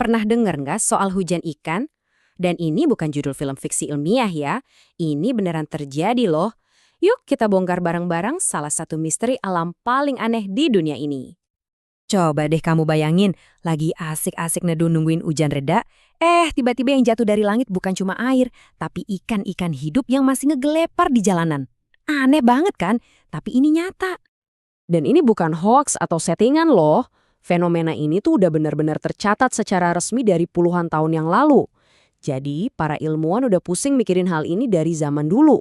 Pernah dengar nggak soal hujan ikan? Dan ini bukan judul film fiksi ilmiah ya. Ini beneran terjadi loh. Yuk kita bongkar bareng-bareng salah satu misteri alam paling aneh di dunia ini. Coba deh kamu bayangin, lagi asik-asik neduh nungguin hujan reda, tiba-tiba yang jatuh dari langit bukan cuma air, tapi ikan-ikan hidup yang masih ngegelepar di jalanan. Aneh banget kan? Tapi ini nyata. Dan ini bukan hoax atau settingan loh. Fenomena ini tuh udah benar-benar tercatat secara resmi dari puluhan tahun yang lalu. Jadi, para ilmuwan udah pusing mikirin hal ini dari zaman dulu.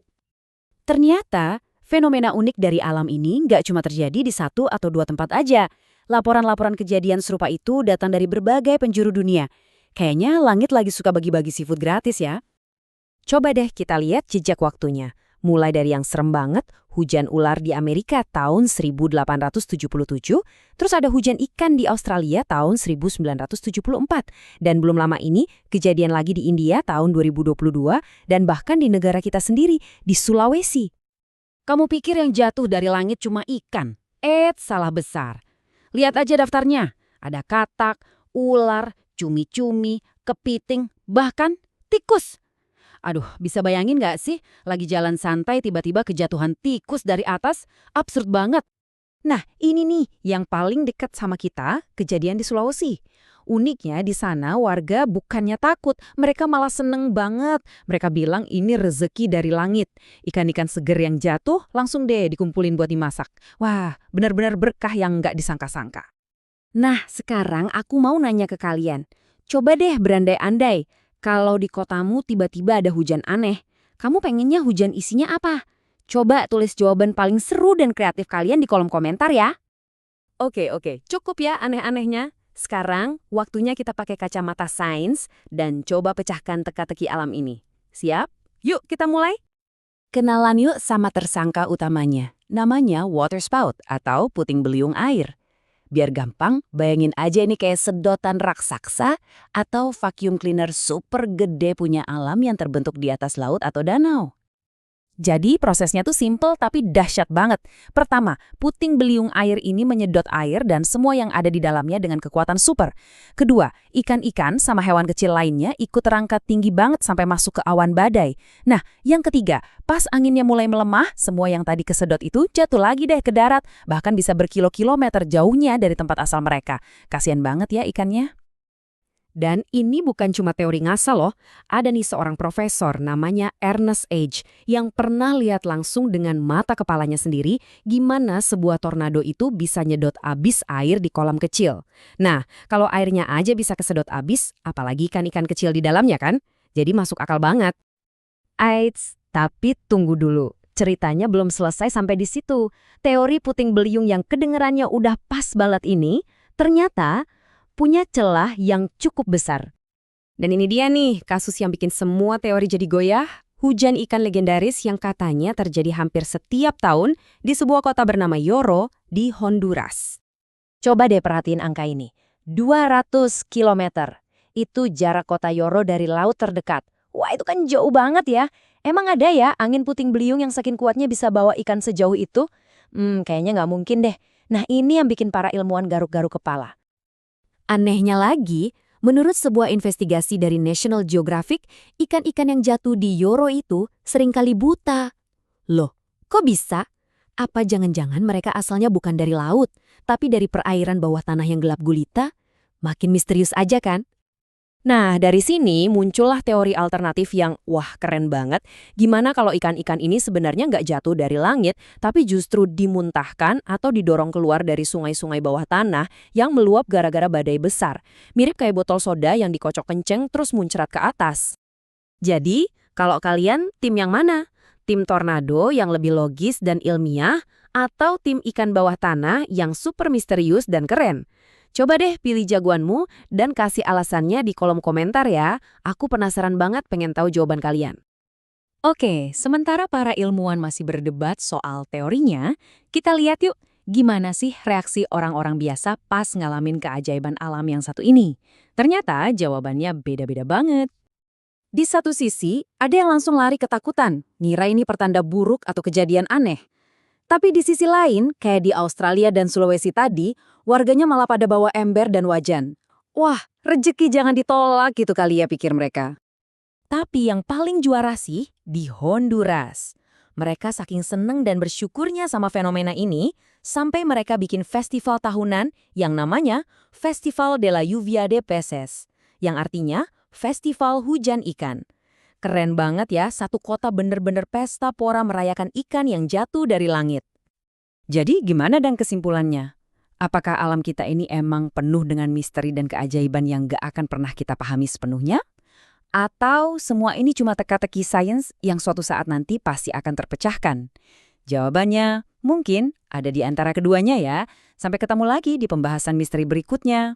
Ternyata, fenomena unik dari alam ini nggak cuma terjadi di satu atau dua tempat aja. Laporan-laporan kejadian serupa itu datang dari berbagai penjuru dunia. Kayaknya langit lagi suka bagi-bagi seafood gratis ya. Coba deh kita lihat jejak waktunya. Mulai dari yang serem banget, hujan ular di Amerika tahun 1877, terus ada hujan ikan di Australia tahun 1974, dan belum lama ini kejadian lagi di India tahun 2022, dan bahkan di negara kita sendiri, di Sulawesi. Kamu pikir yang jatuh dari langit cuma ikan? Salah besar. Lihat aja daftarnya, ada katak, ular, cumi-cumi, kepiting, bahkan tikus. Aduh, bisa bayangin nggak sih, lagi jalan santai tiba-tiba kejatuhan tikus dari atas? Absurd banget. Nah, ini nih yang paling dekat sama kita, kejadian di Sulawesi. Uniknya di sana warga bukannya takut, mereka malah seneng banget. Mereka bilang ini rezeki dari langit. Ikan-ikan seger yang jatuh langsung deh dikumpulin buat dimasak. Wah, benar-benar berkah yang nggak disangka-sangka. Nah, sekarang aku mau nanya ke kalian. Coba deh berandai-andai. Kalau di kotamu tiba-tiba ada hujan aneh, kamu pengennya hujan isinya apa? Coba tulis jawaban paling seru dan kreatif kalian di kolom komentar ya. Oke, cukup ya aneh-anehnya. Sekarang waktunya kita pakai kacamata sains dan coba pecahkan teka-teki alam ini. Siap? Yuk kita mulai. Kenalan yuk sama tersangka utamanya. Namanya waterspout atau puting beliung air. Biar gampang, bayangin aja ini kayak sedotan raksasa atau vacuum cleaner super gede punya alam yang terbentuk di atas laut atau danau. Jadi prosesnya tuh simple tapi dahsyat banget. Pertama, puting beliung air ini menyedot air dan semua yang ada di dalamnya dengan kekuatan super. Kedua, ikan-ikan sama hewan kecil lainnya ikut terangkat tinggi banget sampai masuk ke awan badai. Nah, yang ketiga, pas anginnya mulai melemah, semua yang tadi kesedot itu jatuh lagi deh ke darat, bahkan bisa berkilo-kilometer jauhnya dari tempat asal mereka. Kasian banget ya ikannya. Dan ini bukan cuma teori ngasal loh, ada nih seorang profesor namanya Ernest Age yang pernah lihat langsung dengan mata kepalanya sendiri gimana sebuah tornado itu bisa nyedot abis air di kolam kecil. Nah, kalau airnya aja bisa kesedot abis, apalagi ikan-ikan kecil di dalamnya kan? Jadi masuk akal banget. Tapi tunggu dulu. Ceritanya belum selesai sampai di situ. Teori puting beliung yang kedengerannya udah pas banget ini, ternyata punya celah yang cukup besar. Dan ini dia nih, kasus yang bikin semua teori jadi goyah. Hujan ikan legendaris yang katanya terjadi hampir setiap tahun di sebuah kota bernama Yoro di Honduras. Coba deh perhatiin angka ini. 200 kilometer. Itu jarak kota Yoro dari laut terdekat. Wah, itu kan jauh banget ya. Emang ada ya angin puting beliung yang saking kuatnya bisa bawa ikan sejauh itu? Kayaknya nggak mungkin deh. Nah, ini yang bikin para ilmuwan garuk-garuk kepala. Anehnya lagi, menurut sebuah investigasi dari National Geographic, ikan-ikan yang jatuh di Yoro itu seringkali buta. Loh, kok bisa? Apa jangan-jangan mereka asalnya bukan dari laut, tapi dari perairan bawah tanah yang gelap gulita? Makin misterius aja kan? Nah, dari sini muncullah teori alternatif yang, wah keren banget. Gimana kalau ikan-ikan ini sebenarnya nggak jatuh dari langit, tapi justru dimuntahkan atau didorong keluar dari sungai-sungai bawah tanah yang meluap gara-gara badai besar. Mirip kayak botol soda yang dikocok kenceng terus muncrat ke atas. Jadi, kalau kalian tim yang mana? Tim tornado yang lebih logis dan ilmiah, atau tim ikan bawah tanah yang super misterius dan keren? Coba deh pilih jagoanmu dan kasih alasannya di kolom komentar ya. Aku penasaran banget pengen tahu jawaban kalian. Oke, sementara para ilmuwan masih berdebat soal teorinya, kita lihat yuk gimana sih reaksi orang-orang biasa pas ngalamin keajaiban alam yang satu ini. Ternyata jawabannya beda-beda banget. Di satu sisi, ada yang langsung lari ketakutan, ngira ini pertanda buruk atau kejadian aneh. Tapi di sisi lain, kayak di Australia dan Sulawesi tadi, warganya malah pada bawa ember dan wajan. Wah, rejeki jangan ditolak gitu kali ya pikir mereka. Tapi yang paling juara sih di Honduras. Mereka saking seneng dan bersyukurnya sama fenomena ini, sampai mereka bikin festival tahunan yang namanya Festival de la Lluvia de Peces, yang artinya Festival Hujan Ikan. Keren banget ya, satu kota bener-bener pesta pora merayakan ikan yang jatuh dari langit. Jadi gimana dan kesimpulannya? Apakah alam kita ini emang penuh dengan misteri dan keajaiban yang gak akan pernah kita pahami sepenuhnya? Atau semua ini cuma teka-teki sains yang suatu saat nanti pasti akan terpecahkan? Jawabannya mungkin ada di antara keduanya ya. Sampai ketemu lagi di pembahasan misteri berikutnya.